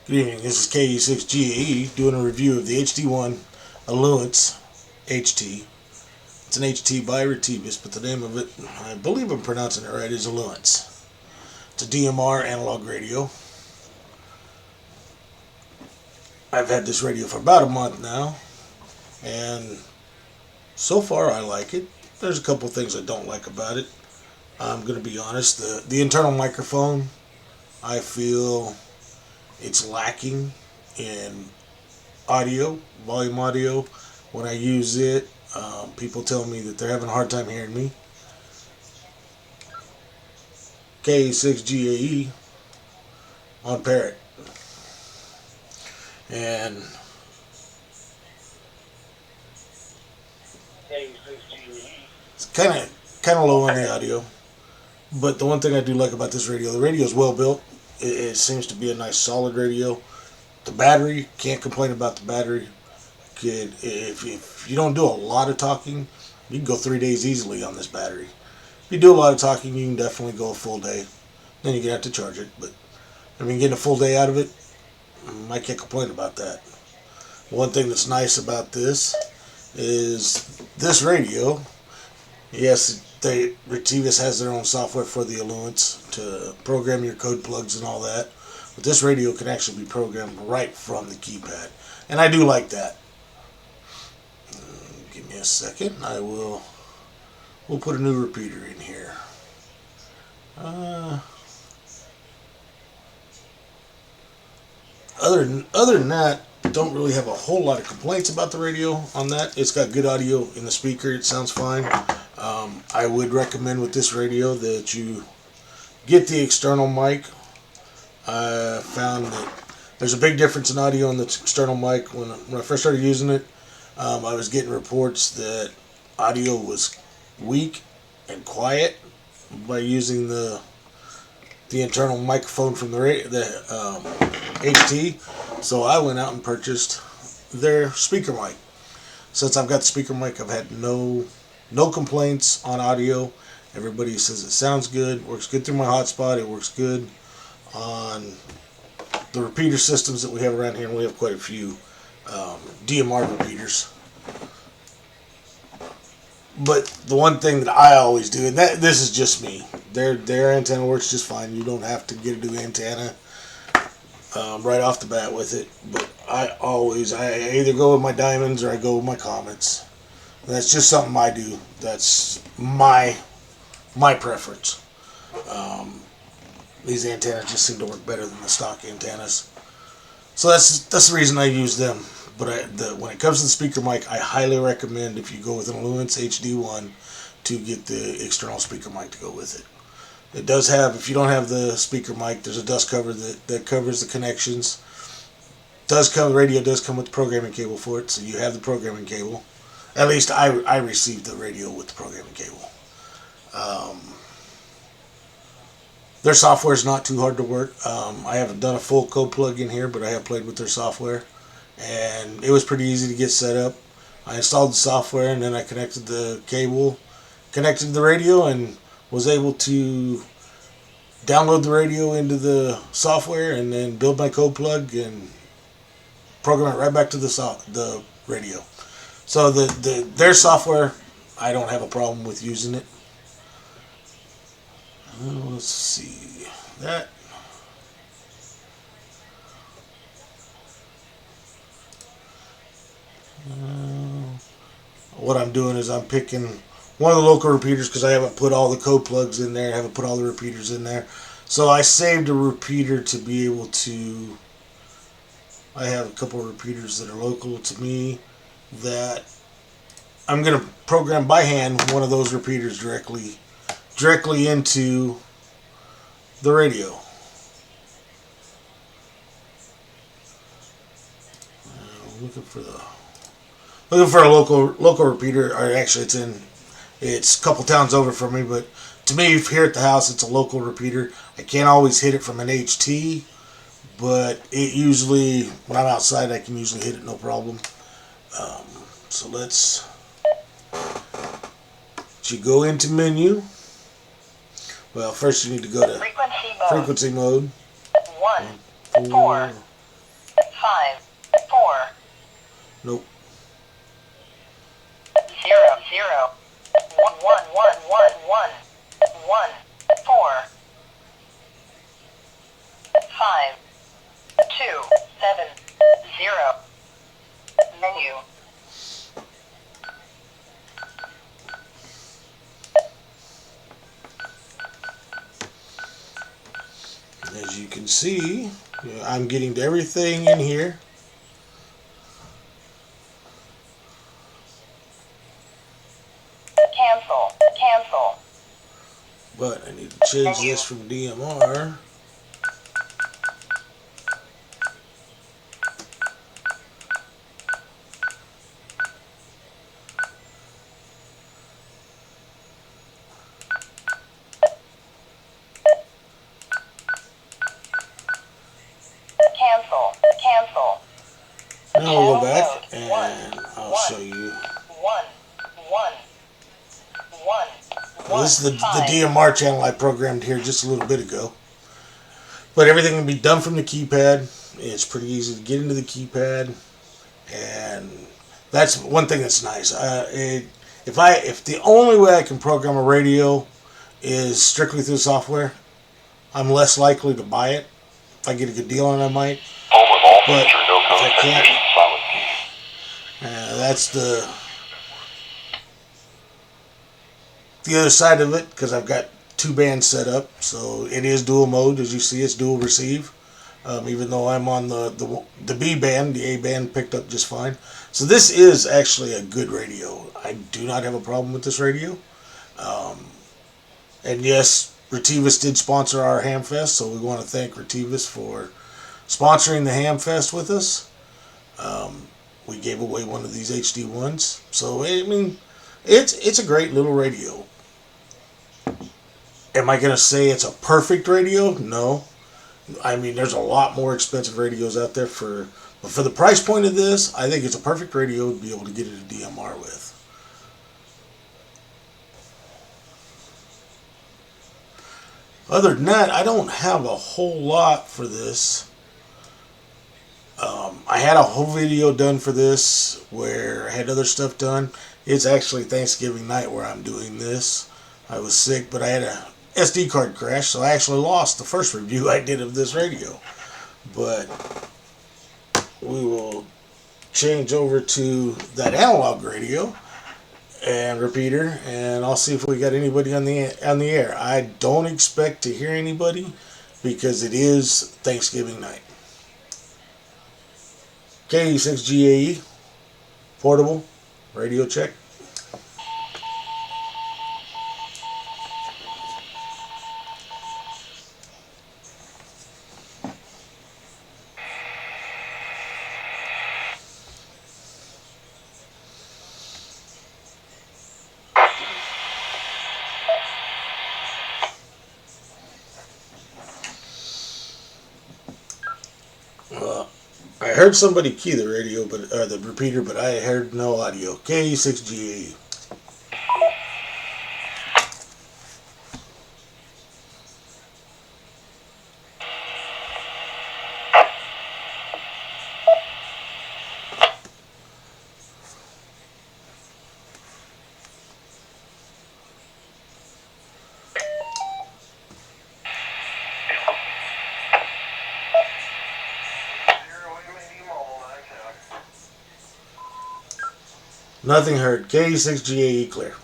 Good evening, this is KE6GAE doing a review of the HD1 Aulince HT. It's an HT by Retevis, but the name of it, I believe I'm pronouncing it right, is Aulince. It's a DMR analog radio. I've had this radio for about a month now, and so far I like it. There's a couple things I don't like about it. I'm going to be honest, the internal microphone, I feel it's lacking in audio, volume audio. When I use it, people tell me that they're having a hard time hearing me. KE6GAE on Parrot. And it's kind of low on the audio. But the one thing I do like about this radio, the radio is well built. It seems to be a nice solid radio. The battery, can't complain about the battery. If you don't do a lot of talking, you can go 3 days easily on this battery. If you do a lot of talking, you can definitely go a full day. Then you're going to have to charge it. But I mean, getting a full day out of it, I can't complain about that. One thing that's nice about this is this radio. Yes, Retevis has their own software for the Aulince to program your code plugs and all that. But this radio can actually be programmed right from the keypad. And I do like that. Give me a second. We'll put a new repeater in here. Other than that, don't really have a whole lot of complaints about the radio on that. It's got good audio in the speaker. It sounds fine. I would recommend with this radio that you get the external mic. I found that there's a big difference in audio on the external mic. When I first started using it, I was getting reports that audio was weak and quiet by using the internal microphone from the HT. So I went out and purchased their speaker mic. Since I've got the speaker mic, I've had no complaints on audio. Everybody says it sounds good, works good through my hotspot, it works good on the repeater systems that we have around here, and we have quite a few DMR repeaters. But the one thing that I always do, and this is just me, their antenna works just fine. You don't have to get a new antenna right off the bat with it. But I either go with my diamonds or I go with my comets. And that's just something I do. That's my preference. These antennas just seem to work better than the stock antennas. So that's the reason I use them. But when it comes to the speaker mic, I highly recommend, if you go with an Aulince HD1, to get the external speaker mic to go with it. It does have, if you don't have the speaker mic, there's a dust cover that covers the connections. The radio does come with the programming cable for it, so you have the programming cable. At least I received the radio with the programming cable. Their software is not too hard to work. I haven't done a full code plug in here, but I have played with their software. And it was pretty easy to get set up. I installed the software, and then I connected the cable, connected the radio, and was able to download the radio into the software and then build my code plug and program it right back to the radio. So their software, I don't have a problem with using it. Let's see that. What I'm doing is I'm picking one of the local repeaters because I haven't put all the code plugs in there. I haven't put all the repeaters in there. So I saved a repeater to be able to. I have a couple of repeaters that are local to me that I'm going to program by hand one of those repeaters directly into the radio. Looking for a local repeater. Or actually, it's a couple towns over from me, but to me here at the house, it's a local repeater. I can't always hit it from an HT, but it usually, when I'm outside, I can usually hit it no problem. So you go into menu. Well, first you need to go to frequency mode. 1, 4, 5, 4. Nope. 0, 0. 1, 1, 1, 1, 1. 1, 4. 5, 2, 7, 0. Menu. As you can see, I'm getting to everything in here. Cancel. Cancel. But I need to change this from DMR. Cancel. Cancel. Now we'll go back and I'll show you. 1, 1, 1. This is the DMR channel I programmed here just a little bit ago. But everything can be done from the keypad. It's pretty easy to get into the keypad, and that's one thing that's nice. If the only way I can program a radio is strictly through software, I'm less likely to buy it. If I get a good deal on it, I might. But if I can't, that's the other side of it, because I've got 2 bands set up, so it is dual mode. As you see, it's dual receive. Even though I'm on the B band, the A band picked up just fine. So this is actually a good radio. I do not have a problem with this radio. And yes, Retevis did sponsor our Hamfest, so we want to thank Retevis for sponsoring the Hamfest with us. We gave away one of these HD1s, so I mean, it's a great little radio. Am I going to say it's a perfect radio? No. I mean, there's a lot more expensive radios out there but for the price point of this, I think it's a perfect radio to be able to get it a DMR with. Other than that, I don't have a whole lot for this. I had a whole video done for this where I had other stuff done. It's actually Thanksgiving night where I'm doing this. I was sick, but I had a SD card crash, so I actually lost the first review I did of this radio. But we will change over to that analog radio and repeater, and I'll see if we got anybody on the air. I don't expect to hear anybody because it is Thanksgiving night. KE6GAE, portable, radio check. I heard somebody key the radio, the repeater, but I heard no audio. KE6GAE. Nothing heard. KE6GAE clear.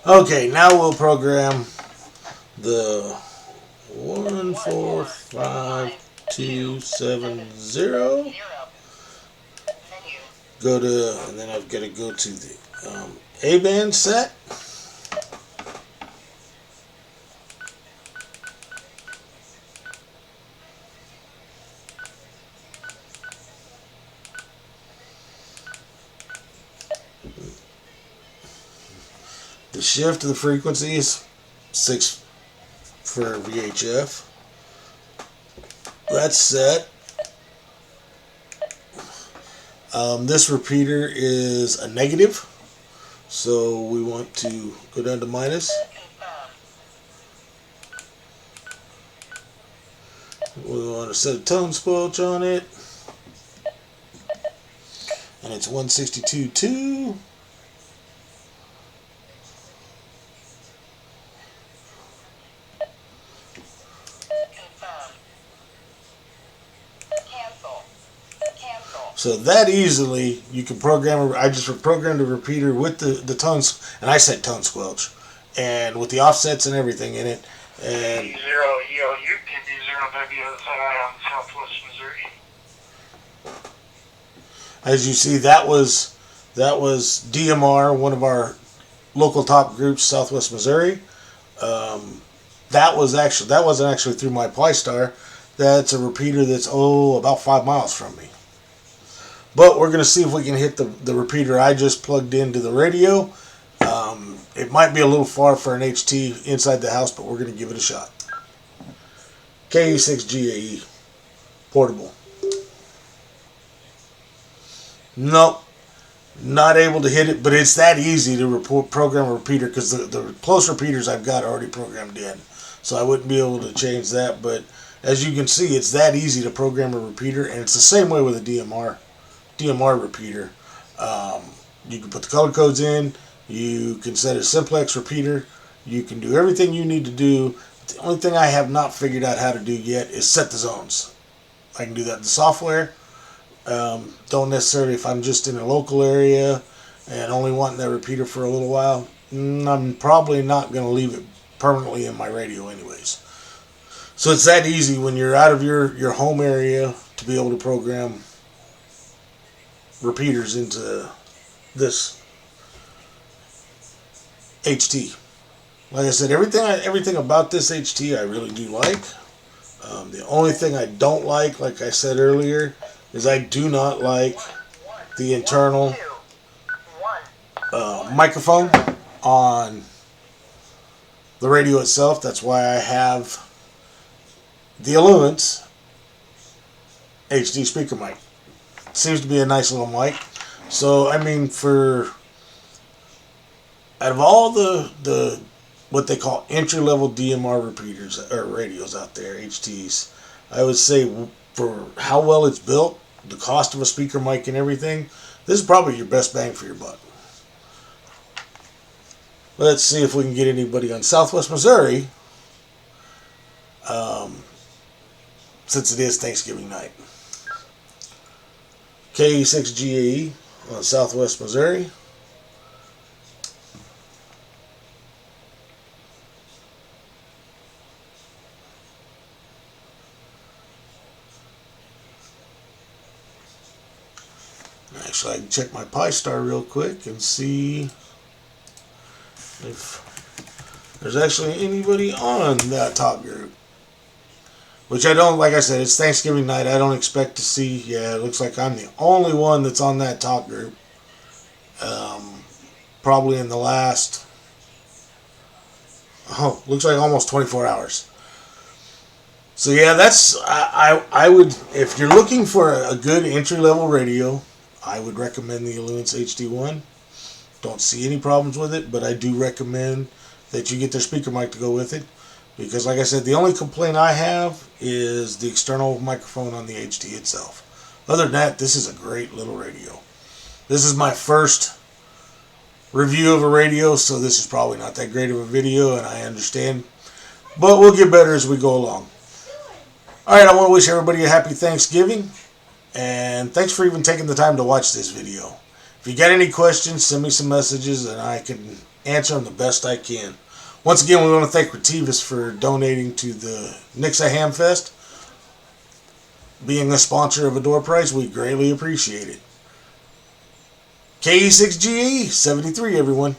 Okay, now we'll program the 145,270. Go to, and then I've got to go to the A band set. The shift of the frequency is 6 for VHF. That's set. This repeater is a negative, So we want to go down to minus. We want to set a tone squelch on it. And it's 162.2. So that easily, you can program, I just programmed a repeater with the tones, and I set tone squelch, and with the offsets and everything in it. And UPD 0 on Southwest Missouri. As you see, that was DMR, one of our local top groups, Southwest Missouri. That wasn't actually through my Plystar. That's a repeater that's about 5 miles from me. But we're going to see if we can hit the repeater I just plugged into the radio. It might be a little far for an HT inside the house, but we're going to give it a shot. KE6GAE. Portable. Nope. Not able to hit it, but it's that easy to program a repeater because the close repeaters I've got already programmed in. So I wouldn't be able to change that, but as you can see, it's that easy to program a repeater, and it's the same way with a DMR repeater. You can put the color codes in, you can set a simplex repeater, you can do everything you need to do. The only thing I have not figured out how to do yet is set the zones. I can do that in the software. Don't necessarily, if I'm just in a local area and only wanting that repeater for a little while, I'm probably not going to leave it permanently in my radio anyways. So it's that easy when you're out of your home area to be able to program repeaters into this HT. Like I said, everything about this HT I really do like. The only thing I don't like I said earlier, is I do not like the internal microphone on the radio itself. That's why I have the Aulince HD speaker mic. Seems to be a nice little mic. So I mean, out of all the what they call entry-level DMR repeaters or radios out there, HTs, I would say for how well it's built, the cost of a speaker mic and everything, this is probably your best bang for your buck. Let's see if we can get anybody on Southwest Missouri, since it is Thanksgiving night. KE6GAE on Southwest Missouri. Actually, I can check my Plystar real quick and see if there's actually anybody on that top group. Which I don't, like I said, it's Thanksgiving night. I don't expect to see. Yeah, it looks like I'm the only one that's on that top group. Probably in the last, looks like almost 24 hours. So yeah, I would, if you're looking for a good entry-level radio, I would recommend the Aulince HD1. Don't see any problems with it, but I do recommend that you get their speaker mic to go with it. Because like I said, the only complaint I have is the external microphone on the HT itself. Other than that, this is a great little radio. This is my first review of a radio, so this is probably not that great of a video, and I understand. But we'll get better as we go along. Alright, I want to wish everybody a happy Thanksgiving. And thanks for even taking the time to watch this video. If you got any questions, send me some messages and I can answer them the best I can. Once again, we want to thank Retevis for donating to the Nixa Hamfest. Being a sponsor of a door prize, we greatly appreciate it. KE6GAE 73, everyone.